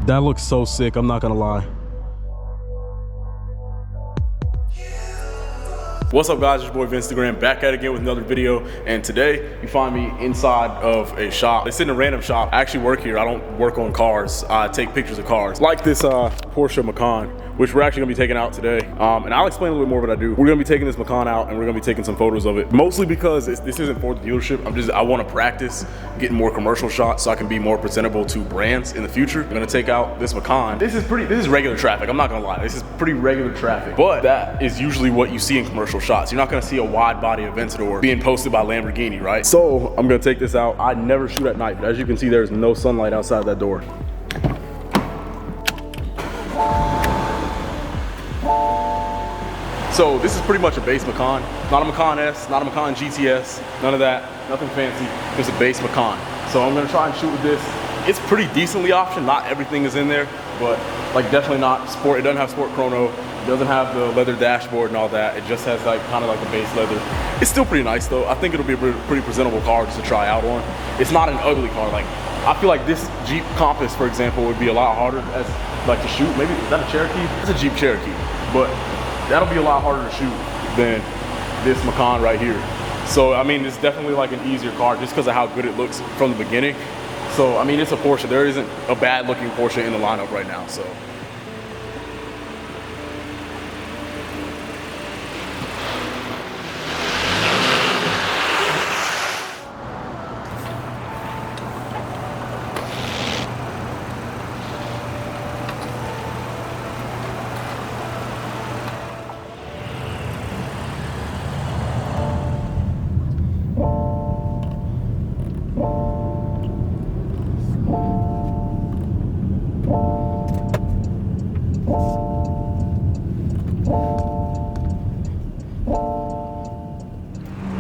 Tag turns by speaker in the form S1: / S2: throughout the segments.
S1: That looks so sick, I'm not gonna lie. What's up guys, it's your boy Vincetagram, back at it again with another video, and today you find me inside of a shop. It's in a random shop. I actually work here. I don't work on cars. I take pictures of cars. Like this Porsche Macan, which we're actually gonna be taking out today. And I'll explain a little bit more what I do. We're gonna be taking this Macan out and we're gonna be taking some photos of it. Mostly because this isn't for the dealership. I wanna practice getting more commercial shots so I can be more presentable to brands in the future. I'm gonna take out this Macan. This is regular traffic, I'm not gonna lie. This is pretty regular traffic, but that is usually what you see in commercial shots. You're not gonna see a wide body Aventador being posted by Lamborghini, right? So I'm gonna take this out. I never shoot at night, but as you can see, there's no sunlight outside that door. So this is pretty much a base Macan. Not a Macan S, not a Macan GTS, none of that, nothing fancy, just a base Macan. So I'm gonna try and shoot with this. It's pretty decently optioned, not everything is in there, but like definitely not sport. It doesn't have sport chrono, it doesn't have the leather dashboard and all that. It just has like kind of like the base leather. It's still pretty nice though. I think it'll be a pretty presentable car just to try out on. It's not an ugly car. Like I feel like this Jeep Compass, for example, would be a lot harder as like to shoot. Maybe, is that a Cherokee? It's a Jeep Cherokee, but that'll be a lot harder to shoot than this Macan right here. So, I mean, it's definitely like an easier car just because of how good it looks from the beginning. So, I mean, it's a Porsche. There isn't a bad looking Porsche in the lineup right now, so.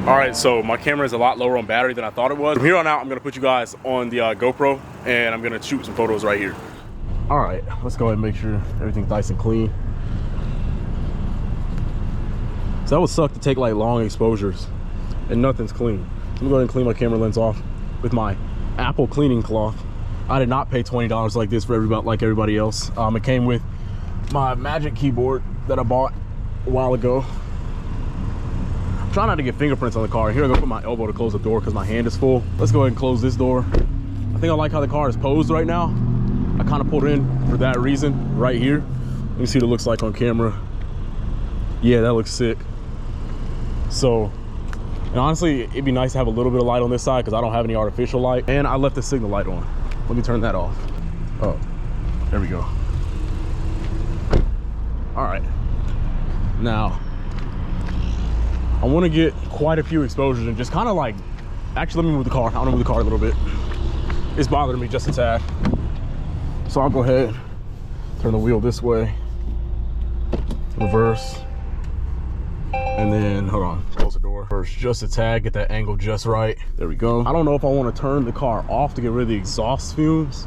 S1: All right, so my camera is a lot lower on battery than I thought it was. From here on out, I'm gonna put you guys on the GoPro and I'm gonna shoot some photos right here. All right, let's go ahead and make sure everything's nice and clean. So that would suck to take like long exposures and nothing's clean. So I'm gonna go ahead and clean my camera lens off with my Apple cleaning cloth. I did not pay $20 like this for everybody else. It came with my Magic keyboard that I bought a while ago. Try not to get fingerprints on the car. Here I go put my elbow to close the door because my hand is full. Let's go ahead and close this door. I think I like how the car is posed right now. I kind of pulled in for that reason right here. Let me see what it looks like on camera. Yeah, that looks sick. So, and honestly, it'd be nice to have a little bit of light on this side because I don't have any artificial light. And I left the signal light on. Let me turn that off. Oh, there we go. All right. Now, I want to get quite a few exposures and just kind of like, actually let me move the car. I want to move the car a little bit. It's bothering me just a tad. So I'll go ahead, turn the wheel this way, reverse, and then, hold on, close the door. First, just a tad, get that angle just right. There we go. I don't know if I want to turn the car off to get rid of the exhaust fumes.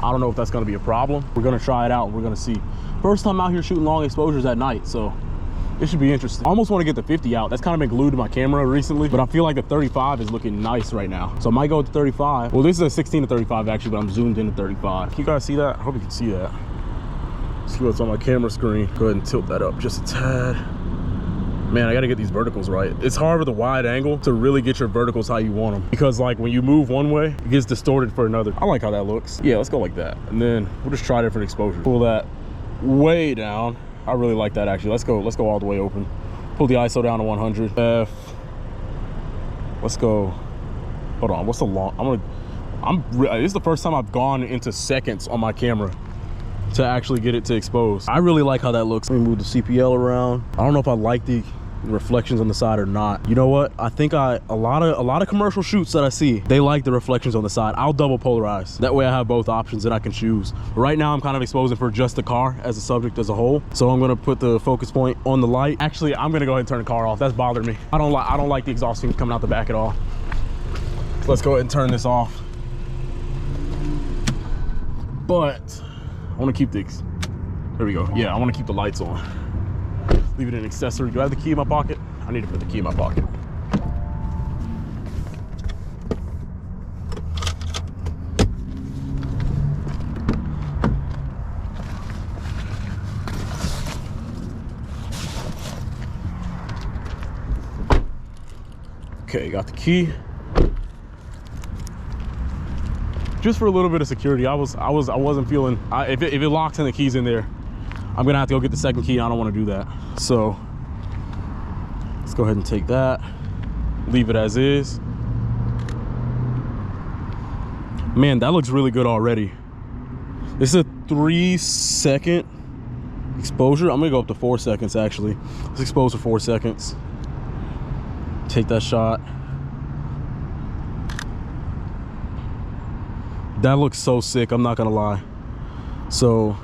S1: I don't know if that's going to be a problem. We're going to try it out and we're going to see. First time out here shooting long exposures at night, so it should be interesting. I almost want to get the 50 out. That's kind of been glued to my camera recently, but I feel like the 35 is looking nice right now. So I might go with the 35. Well, this is a 16 to 35 actually, but I'm zoomed in to 35. Can you guys see that? I hope you can see that. See what's on my camera screen. Go ahead and tilt that up just a tad. Man, I gotta get these verticals right. It's hard with a wide angle to really get your verticals how you want them. Because like when you move one way, it gets distorted for another. I like how that looks. Yeah, let's go like that. And then we'll just try different exposures. Pull that way down. I really like that actually. Let's go all the way open. Pull the ISO down to 100. Let's go. Hold on, what's the long? This is the first time I've gone into seconds on my camera to actually get it to expose. I really like how that looks. Let me move the CPL around. I don't know if I like the reflections on the side or not. You know what? I think a lot of commercial shoots that I see, they like the reflections on the side. I'll double polarize. That way I have both options that I can choose. Right now I'm kind of exposing for just the car as a subject as a whole. So I'm gonna put the focus point on the light. Actually, I'm gonna go ahead and turn the car off. That's bothering me. I don't like the exhaust fumes coming out the back at all. So let's go ahead and turn this off. But I wanna keep there we go. Yeah, I wanna keep the lights on. Leave it in accessory. Do I have the key in my pocket? I need to put the key in my pocket. Okay, got the key. Just for a little bit of security. I wasn't feeling, if it locks and the key's in there, I'm gonna have to go get the second key. I don't want to do that. So let's go ahead and take that, leave it as is. Man, that looks really good already. This is a 3-second exposure. I'm gonna go up to 4 seconds actually. Let's expose for 4 seconds. Take that shot. That looks so sick, I'm not gonna lie. So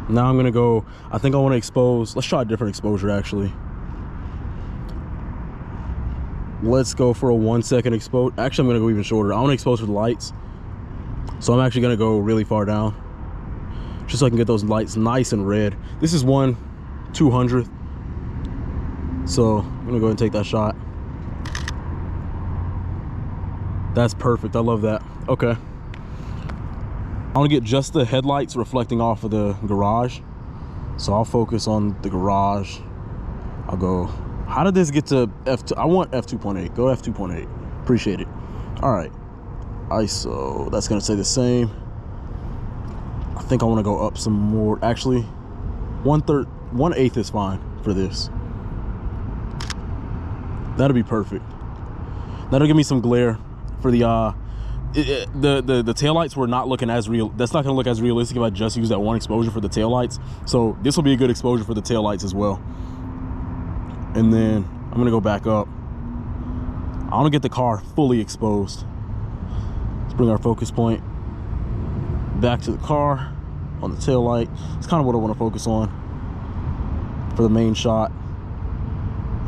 S1: now I'm gonna go, I think I wanna expose, let's try a different exposure actually. Let's go for a 1 second expose. Actually, I'm gonna go even shorter. I wanna expose for the lights. So I'm actually gonna go really far down, just so I can get those lights nice and red. This is 1/200th. So I'm gonna go ahead and take that shot. That's perfect, I love that. Okay. I want to get just the headlights reflecting off of the garage. So I'll focus on the garage. I'll go, how did this get to F2? I want F2.8, go F2.8, appreciate it. All right, ISO, that's gonna stay the same. I think I want to go up some more. Actually, 1/8 is fine for this. That'll be perfect. That'll give me some glare for the the taillights were not looking as real. That's not gonna look as realistic if I just use that one exposure for the taillights. So this will be a good exposure for the taillights as well. And then I'm gonna go back up. I wanna get the car fully exposed. Let's bring our focus point back to the car on the taillight. It's kind of what I wanna focus on for the main shot.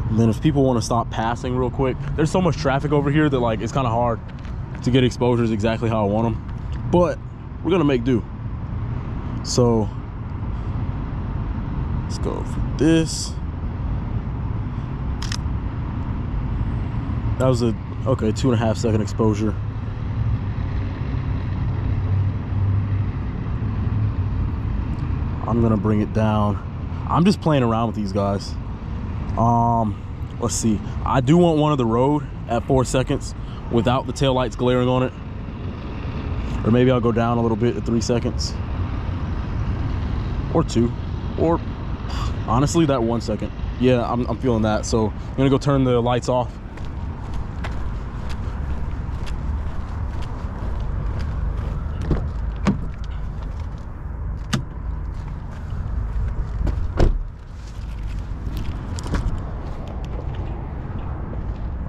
S1: And then if people wanna stop passing real quick, there's so much traffic over here that like it's kind of hard to get exposures exactly how I want them, but we're gonna make do. So let's go for this. That was a, okay, 2.5 second exposure. I'm gonna bring it down. I'm just playing around with these guys. Let's see, I do want one of the road at 4 seconds without the tail lights glaring on it, or maybe I'll go down a little bit at 3 seconds or 2, or honestly that 1 second. Yeah, I'm feeling that. So I'm gonna go turn the lights off.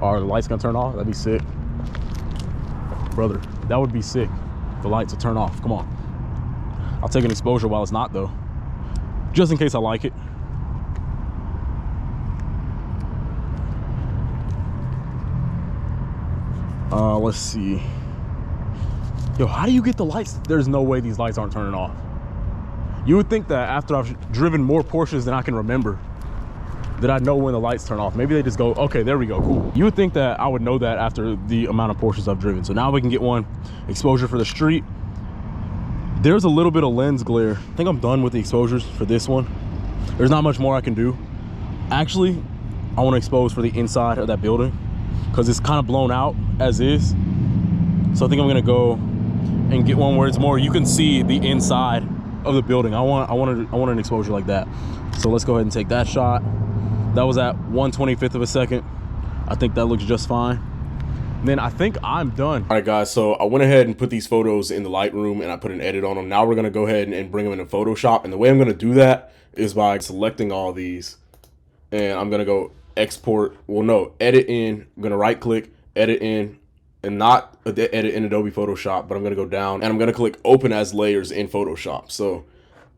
S1: Are the lights gonna turn off? That'd be sick. Brother, that would be sick. The lights will turn off, come on. I'll take an exposure while it's not though, just in case I like it. Let's see. Yo, how do you get the lights? There's no way these lights aren't turning off. You would think that after I've driven more Porsches than I can remember, that I know when the lights turn off. Maybe they just go, okay, there we go, cool. You would think that I would know that after the amount of Porsches I've driven. So now we can get one exposure for the street. There's a little bit of lens glare. I think I'm done with the exposures for this one. There's not much more I can do. Actually, I want to expose for the inside of that building because it's kind of blown out as is. So I think I'm gonna go and get one where it's more, you can see the inside of the building. I want an exposure like that. So let's go ahead and take that shot. That was at 1/25 of a second. I think that looks just fine. And then I think I'm done. All right, guys, so I went ahead and put these photos in the Lightroom and I put an edit on them. Now we're gonna go ahead and bring them into Photoshop. And the way I'm gonna do that is by selecting all these. And I'm gonna go export, well no, edit in. I'm gonna right click, edit in, and not edit in Adobe Photoshop, but I'm gonna go down and I'm gonna click open as layers in Photoshop. So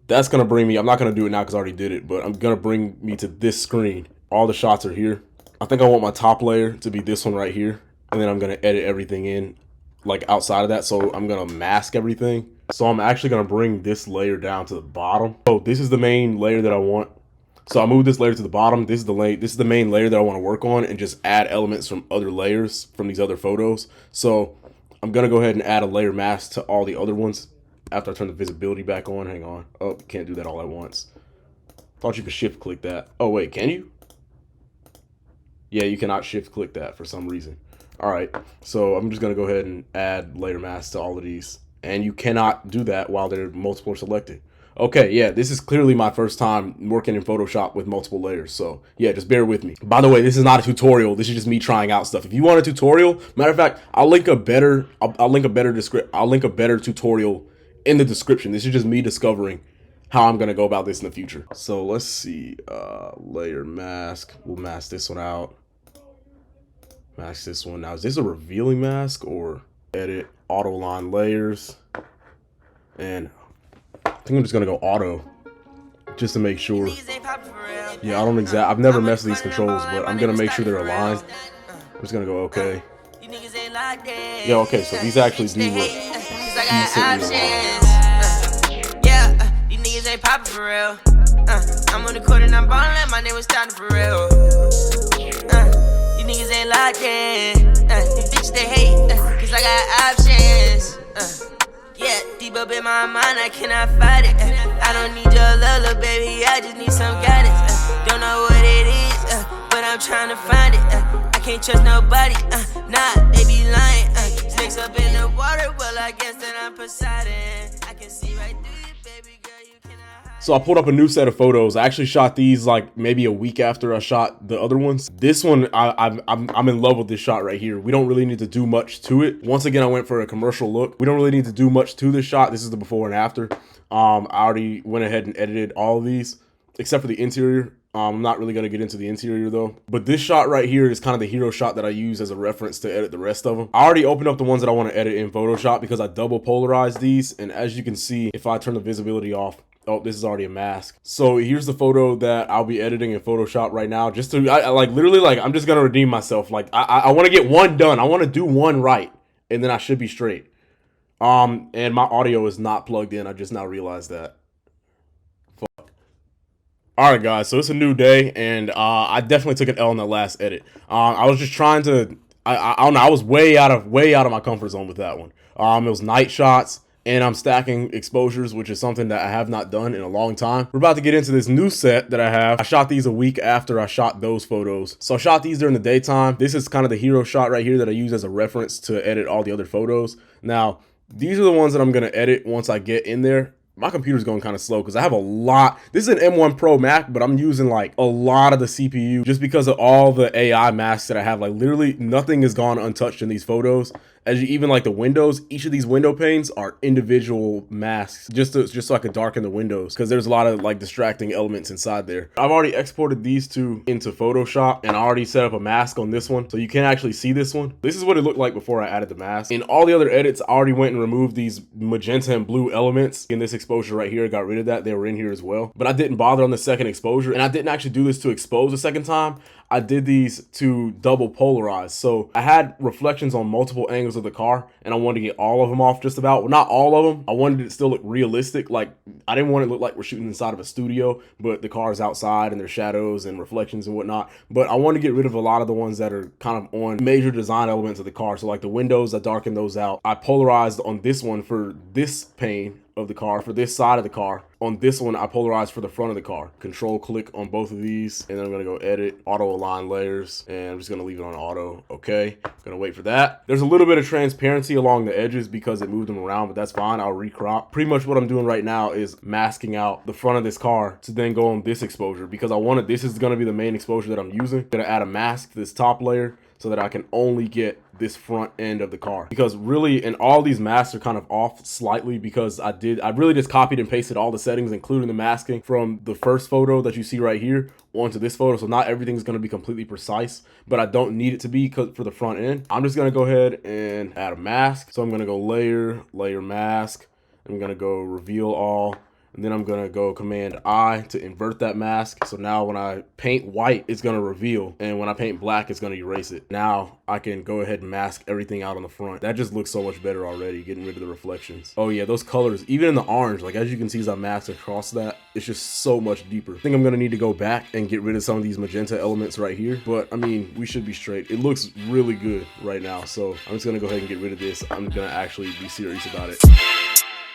S1: that's gonna bring me, I'm not gonna do it now because I already did it, but I'm gonna bring me to this screen. All the shots are here. I think I want my top layer to be this one right here. And then I'm gonna edit everything in like outside of that. So I'm gonna mask everything. So I'm actually gonna bring this layer down to the bottom. So this is the main layer that I want. So I move this layer to the bottom. This is the main layer that I want to work on and just add elements from other layers from these other photos. So I'm gonna go ahead and add a layer mask to all the other ones after I turn the visibility back on. Hang on. Oh, can't do that all at once. Thought you could shift click that. Oh wait, can you? Yeah, you cannot shift click that for some reason. All right, so I'm just gonna go ahead and add layer mask to all of these. And you cannot do that while there are multiple selected. Okay, yeah, this is clearly my first time working in Photoshop with multiple layers. So yeah, just bear with me. By the way, this is not a tutorial. This is just me trying out stuff. If you want a tutorial, matter of fact, I'll link a better tutorial in the description. This is just me discovering how I'm gonna go about this in the future. So let's see, layer mask. We'll mask this one out. Mask this one. Now, is this a revealing mask or edit auto line layers? And I think I'm just gonna go auto just to make sure. Yeah, I've never messed with these controls, but I'm gonna make sure they're aligned. I'm just gonna go okay. Yeah, okay, so these actually do look decently aligned.
S2: Yeah, these niggas ain't poppin' for real. I'm on the court and I'm ballin', my name was starting for real. These niggas ain't locked in. These bitches they hate, cause I got options. Yeah, deep up in my mind, I cannot fight it. I don't need your love, little baby, I just need some guidance. Don't know what it is, but I'm trying to find it. I can't trust nobody, nah, they be lying. Snakes up in the water, well, I guess that I'm Poseidon. I can see right through you, baby girl, you cannot hide.
S1: So I pulled up a new set of photos. I actually shot these like maybe a week after I shot the other ones. This one, I'm in love with this shot right here. We don't really need to do much to it. Once again, I went for a commercial look. We don't really need to do much to this shot. This is the before and after. I already went ahead and edited all of these, except for the interior. I'm not really going to get into the interior though. But this shot right here is kind of the hero shot that I use as a reference to edit the rest of them. I already opened up the ones that I want to edit in Photoshop because I double polarized these. And as you can see, if I turn the visibility off, oh, this is already a mask. So here's the photo that I'll be editing in Photoshop right now. Just to, I'm just going to redeem myself. Like, I want to get one done. I want to do one right. And then I should be straight. And my audio is not plugged in. I just now realized that. All right, guys, so it's a new day, and I definitely took an L in that last edit. I was just trying to, I don't know, I was way out of my comfort zone with that one. It was night shots, and I'm stacking exposures, which is something that I have not done in a long time. We're about to get into this new set that I have. I shot these a week after I shot those photos. So I shot these during the daytime. This is kind of the hero shot right here that I use as a reference to edit all the other photos. Now, these are the ones that I'm gonna edit once I get in there. My computer's going kind of slow because I have a lot. This is an M1 Pro Mac, but I'm using like a lot of the CPU just because of all the AI masks that I have. Like literally nothing has gone untouched in these photos. As you even like the windows, each of these window panes are individual masks just so I can darken the windows because there's a lot of like distracting elements inside there. I've already exported these two into Photoshop and I already set up a mask on this one so you can't actually see this one. This is what it looked like before I added the mask. In all the other edits, I already went and removed these magenta and blue elements in this exposure right here. I got rid of that. They were in here as well, but I didn't bother on the second exposure, and I didn't actually do this to expose the second time. I did these to double polarize. So I had reflections on multiple angles of the car and I wanted to get all of them off just about. Well, not all of them. I wanted it to still look realistic. Like I didn't want it to look like we're shooting inside of a studio, but the car is outside and there's shadows and reflections and whatnot. But I want to get rid of a lot of the ones that are kind of on major design elements of the car. So like the windows, I darkened those out. I polarized on this one for this pane of the car, for this side of the car. On this one, I polarized for the front of the car. Control click on both of these, and then I'm gonna go edit, auto align layers, and I'm just gonna leave it on auto. Okay, gonna wait for that. There's a little bit of transparency along the edges because it moved them around, but that's fine. I'll recrop. Pretty much what I'm doing right now is masking out the front of this car to then go on this exposure because I wanted, this is gonna be the main exposure that I'm using. I'm gonna add a mask to this top layer so that I can only get this front end of the car, because really, and all these masks are kind of off slightly because I really just copied and pasted all the settings, including the masking from the first photo that you see right here onto this photo. So not everything's going to be completely precise, but I don't need it to be for the front end. I'm just going to go ahead and add a mask. So I'm going to go layer mask. I'm going to go reveal all. And then I'm gonna go Command I to invert that mask. So now when I paint white, it's gonna reveal. And when I paint black, it's gonna erase it. Now I can go ahead and mask everything out on the front. That just looks so much better already, getting rid of the reflections. Oh yeah, those colors, even in the orange, like as you can see as I mask across that, it's just so much deeper. I think I'm gonna need to go back and get rid of some of these magenta elements right here. But I mean, we should be straight. It looks really good right now. So I'm just gonna go ahead and get rid of this. I'm gonna actually be serious about it.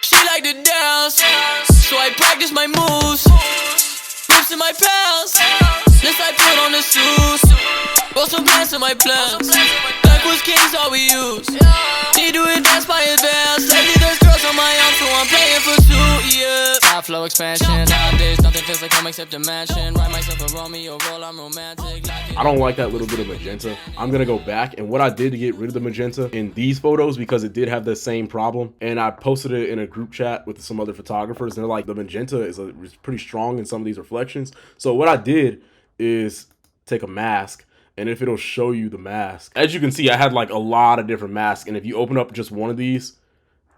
S2: She like to dance, so I practice my moves. Rips in my pants, This I put on the shoes. Roll some plans in my plans. Backwards kings all we use. Need to advance by advance. Lately there's girls on my arm, so I'm playing for two, yeah. Top flow expansion. Nowadays nothing feels like home except a mansion. Write myself a Romeo role, I'm romantic.
S1: I don't like that little bit of magenta. I'm gonna go back, and what I did to get rid of the magenta in these photos, because it did have the same problem, and I posted it in a group chat with some other photographers, and they're like, the magenta is pretty strong in some of these reflections. So what I did is take a mask, and if it'll show you the mask, as you can see, I had like a lot of different masks, and if you open up just one of these,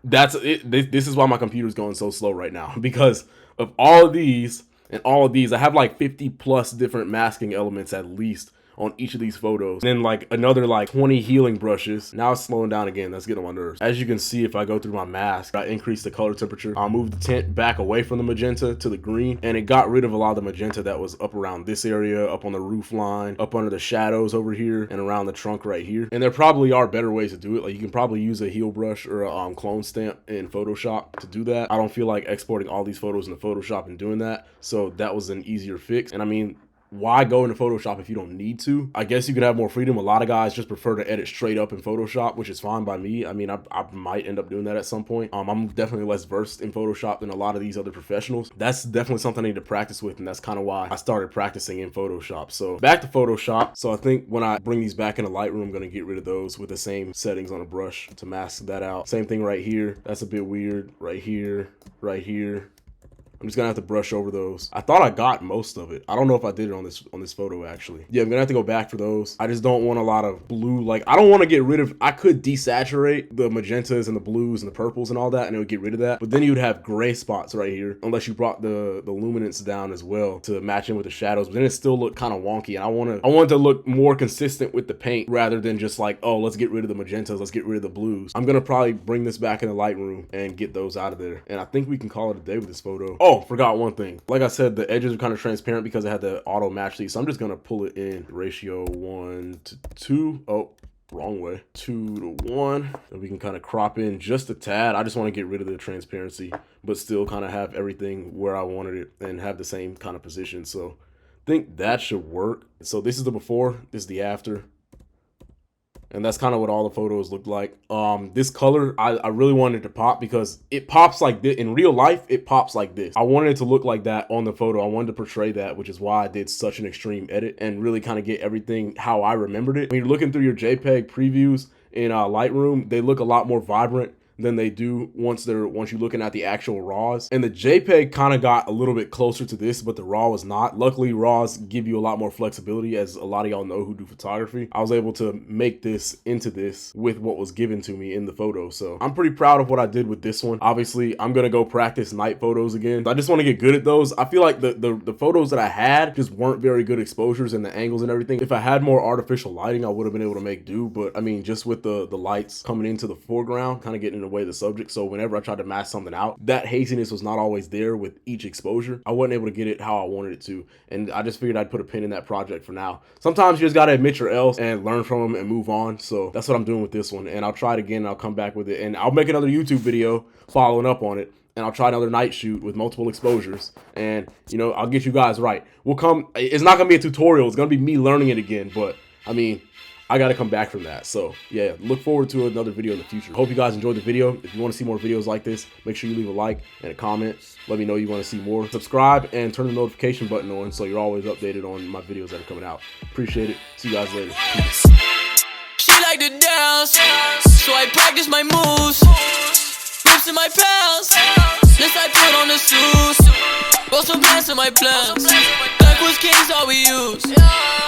S1: that's it. This is why my computer's going so slow right now, because of all of these and all of these. I have like 50 plus different masking elements at least on each of these photos, and then like another like 20 healing brushes. Now it's slowing down again. That's getting on my nerves. As you can see, if I go through my mask, I increase the color temperature. I'll move the tint back away from the magenta to the green, and it got rid of a lot of the magenta that was up around this area, up on the roof line, up under the shadows over here, and around the trunk right here. And there probably are better ways to do it. Like you can probably use a heal brush or a clone stamp in Photoshop to do that. I don't feel like exporting all these photos into Photoshop and doing that, so that was an easier fix. And I mean, why go into Photoshop if you don't need to? I guess you could have more freedom. A lot of guys just prefer to edit straight up in Photoshop, which is fine by me. I mean, I might end up doing that at some point. I'm definitely less versed in Photoshop than a lot of these other professionals. That's definitely something I need to practice with, and that's kind of why I started practicing in Photoshop. So back to Photoshop. So I think when I bring these back into Lightroom, I'm going to get rid of those with the same settings on a brush to mask that out. Same thing right here. That's a bit weird. Right here, right here. I'm just gonna have to brush over those. I thought I got most of it. I don't know if I did it on this photo actually. Yeah, I'm gonna have to go back for those. I just don't want a lot of blue. Like I don't want to get rid of, I could desaturate the magentas and the blues and the purples and all that, and it would get rid of that. But then you'd have gray spots right here, unless you brought the luminance down as well to match in with the shadows. But then it still looked kind of wonky, and I want it to look more consistent with the paint rather than just like, oh, let's get rid of the magentas, let's get rid of the blues. I'm gonna probably bring this back in the Lightroom and get those out of there. And I think we can call it a day with this photo. Oh, forgot one thing. Like I said, the edges are kind of transparent because I had to auto match these. So I'm just gonna pull it in ratio 1:2. Oh, wrong way. 2:1. And we can kind of crop in just a tad. I just want to get rid of the transparency, but still kind of have everything where I wanted it and have the same kind of position. So I think that should work. So this is the before, this is the after. And that's kind of what all the photos looked like. This color, I really wanted it to pop because it pops like this. In real life, it pops like this. I wanted it to look like that on the photo. I wanted to portray that, which is why I did such an extreme edit and really kind of get everything how I remembered it. When you're looking through your JPEG previews in Lightroom, they look a lot more vibrant than they do once you're looking at the actual RAWs. And the JPEG kind of got a little bit closer to this, but the RAW was not. Luckily, RAWs give you a lot more flexibility, as a lot of y'all know who do photography. I was able to make this into this with what was given to me in the photo. So I'm pretty proud of what I did with this one. Obviously, I'm gonna go practice night photos again. I just want to get good at those. I feel like the photos that I had just weren't very good exposures and the angles and everything. If I had more artificial lighting, I would have been able to make do. But I mean, just with the lights coming into the foreground, kind of getting in the way of the subject. So whenever I tried to mask something out, that haziness was not always there with each exposure. I wasn't able to get it how I wanted it to. And I just figured I'd put a pin in that project for now. Sometimes you just got to admit your L's and learn from them and move on. So that's what I'm doing with this one. And I'll try it again and I'll come back with it. And I'll make another YouTube video following up on it. And I'll try another night shoot with multiple exposures. And, you know, I'll get you guys right. It's not going to be a tutorial. It's going to be me learning it again. But, I mean, I got to come back from that. So yeah, look forward to another video in the future. Hope you guys enjoyed the video. If you want to see more videos like this, make sure you leave a like and a comment. Let me know you want to see more. Subscribe and turn the notification button on so you're always updated on my videos that are coming out. Appreciate it. See you guys later. Peace.
S2: She like to dance, so I practice my moves. Rips in my pants, this I put on the shoes. Roll some plans in my plans. Backwards kings all we use.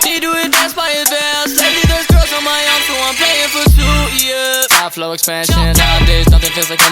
S2: Need to advance by advance. Lately there's girls on my arm, so I'm playing for two, yeah. Top flow expansion. Nowadays nothing feels like